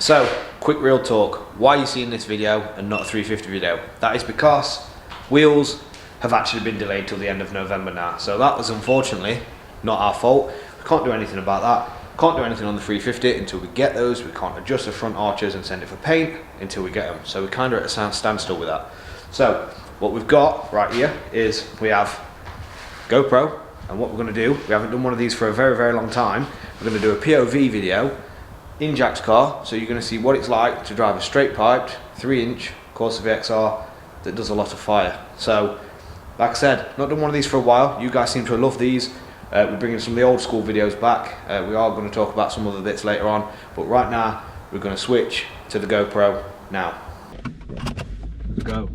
So, quick real talk. Why are you seeing this video and not a 350 video? That is because wheels have actually been delayed till the end of November now. So that was unfortunately not our fault. We can't do anything about that. Can't do anything on the 350 until we get those. We can't adjust the front arches and send it for paint until we get them. So we're kind of at a standstill with that. So what we've got right here is we have GoPro, and what we're going to do, we haven't done one of these for a very, very long time. We're going to do a POV video in Jack's car, so you're going to see what it's like to drive a straight piped 3-inch Corsa VXR that does a lot of fire. So like I said, not done one of these for a while. You guys seem to love these. We're bringing some of the old school videos back. We are going to talk about some other bits later on, but right now we're going to switch to the GoPro now. Let's go.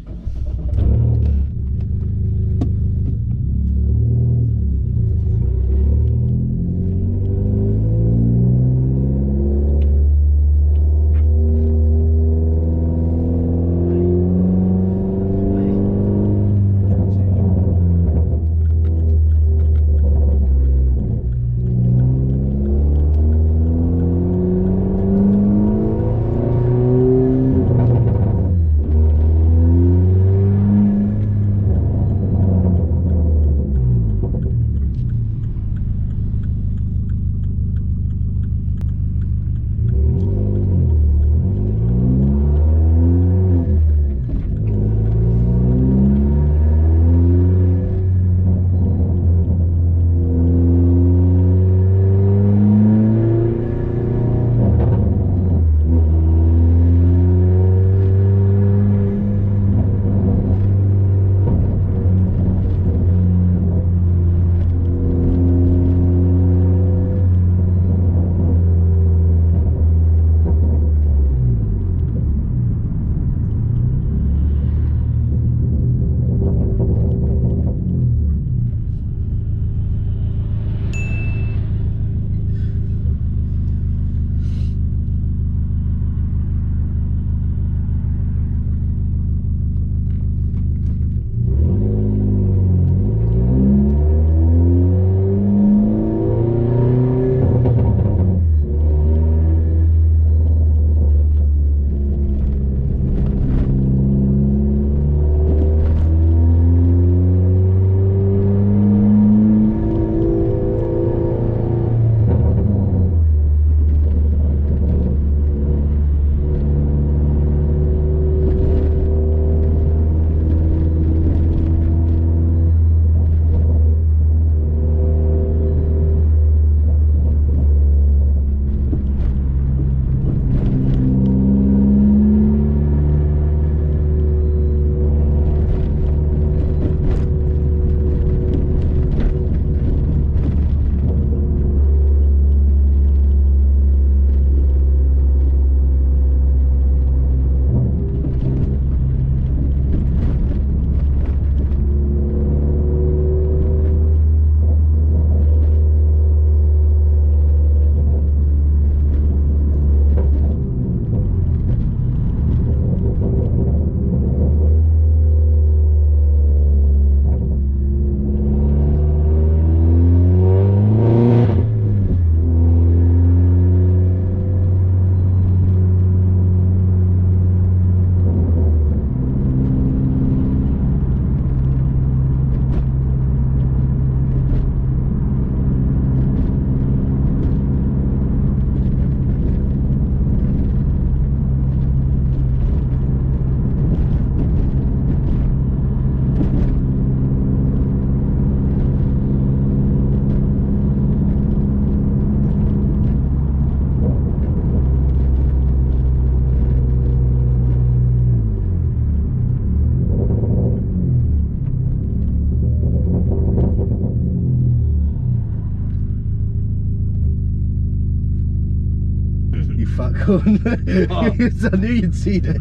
Fat cunt. Oh. I knew you'd seen it.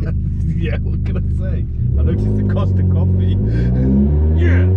Yeah, what can I say? I noticed the cost of coffee. Yeah!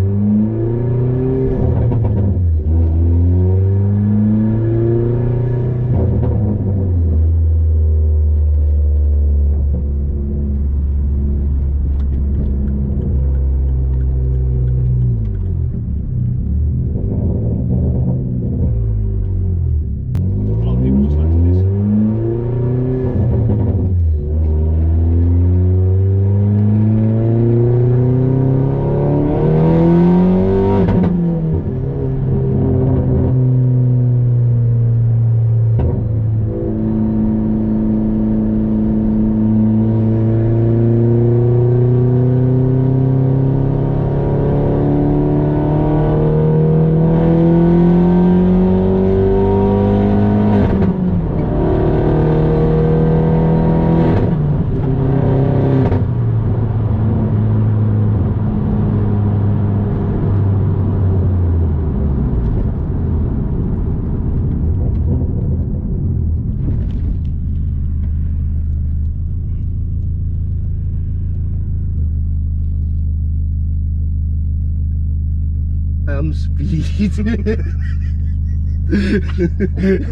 I am speed.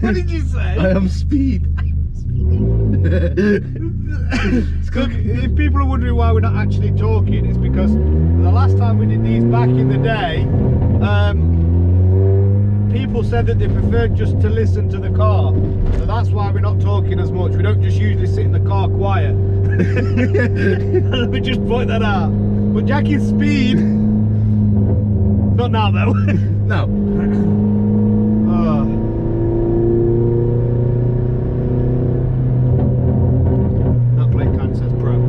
What did you say? I am speed. So if people are wondering why we're not actually talking, it's because the last time we did these back in the day, people said that they preferred just to listen to the car. So that's why we're not talking as much. We don't just usually sit in the car quiet. Let me just point that out. But Jackie's speed. Not now though. No. That plate kind of says pro.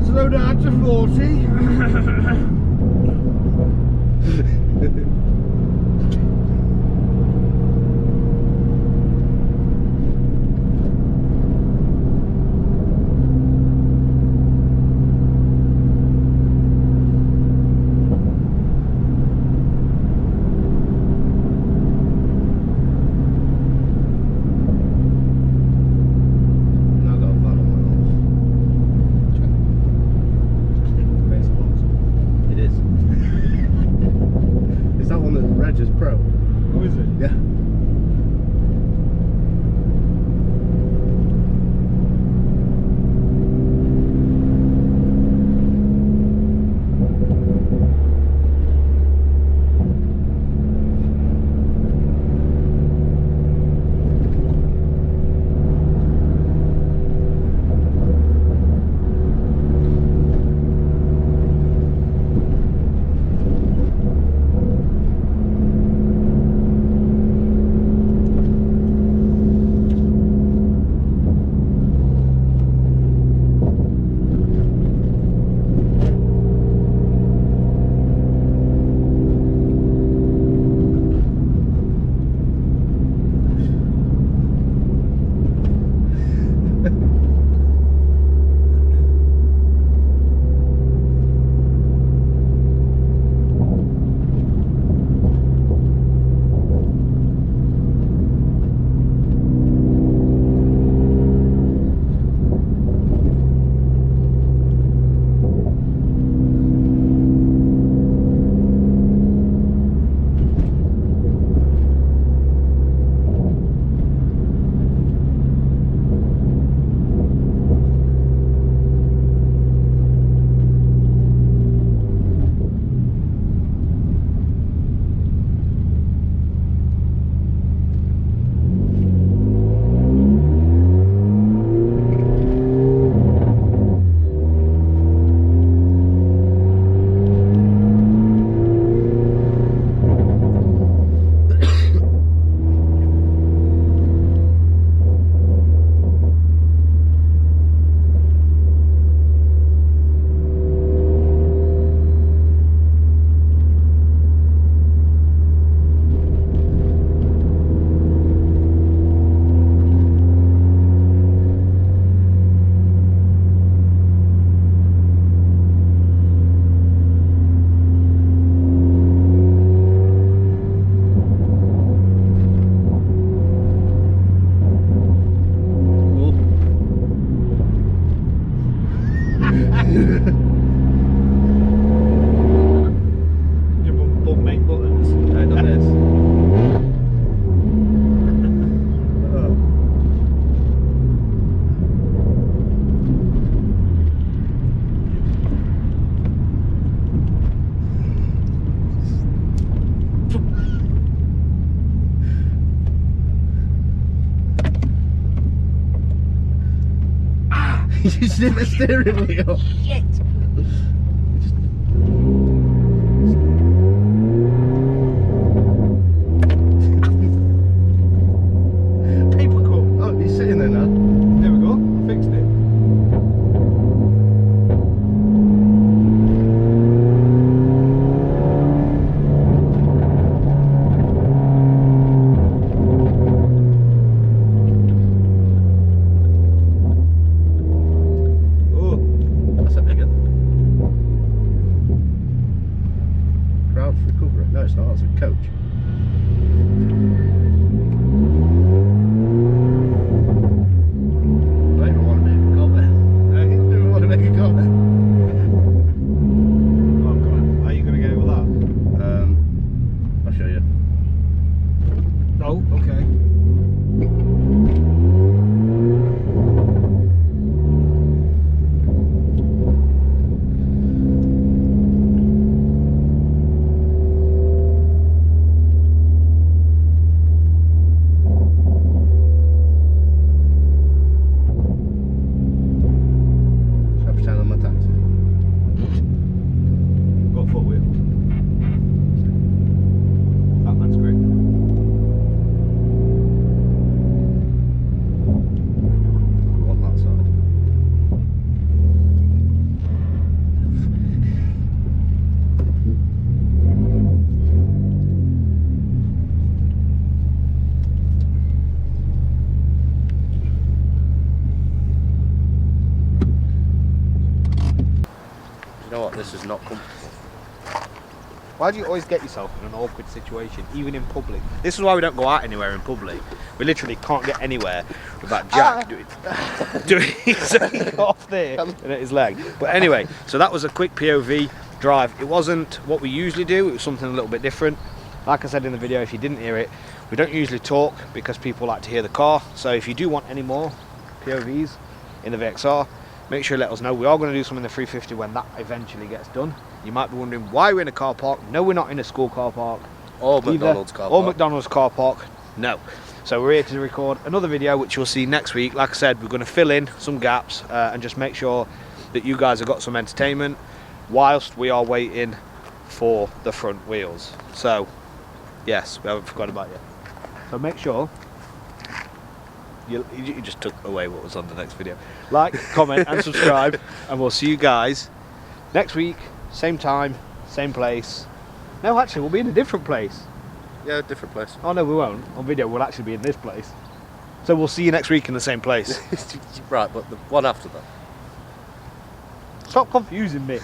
Slow down to 40. Now I got a van on my nose. It is. Is that one that's red as pro? Who is it? Yeah. Your bum make buttons. I done this. Oh. You just hit the steering wheel. Shit. what's a coach? I don't even want to make a comment. I don't even want to make a comment. Oh, come on. How are you going to get over that? I'll show you. Oh, okay. Shall I pretend I'm a taxi? Got foot wheel. That man's great. On that side. You know what? This is not comfortable. Why do you always get yourself in an awkward situation, even in public? This is why we don't go out anywhere in public. We literally can't get anywhere without Jack doing something off there and at his leg. But anyway, so that was a quick POV drive. It wasn't what we usually do, it was something a little bit different. Like I said in the video, if you didn't hear it, we don't usually talk because people like to hear the car. So if you do want any more POVs in the VXR, make sure you let us know. We are going to do some in the 350 when that eventually gets done. You might be wondering why we're in a car park. No, we're not in a school car park. Or either. McDonald's car Or park. McDonald's car park. No. So we're here to record another video, which you'll see next week. Like I said, we're going to fill in some gaps and just make sure that you guys have got some entertainment whilst we are waiting for the front wheels. So, yes, we haven't forgotten about you. So make sure you just took away what was on the next video. Like, comment and subscribe, and we'll see you guys next week, same time, same place. No, actually, we'll be in a different place. Yeah, different place. Oh no, we won't. On video, we'll actually be in this place. So we'll see you next week in the same place. Right, but the one after that. Stop confusing me.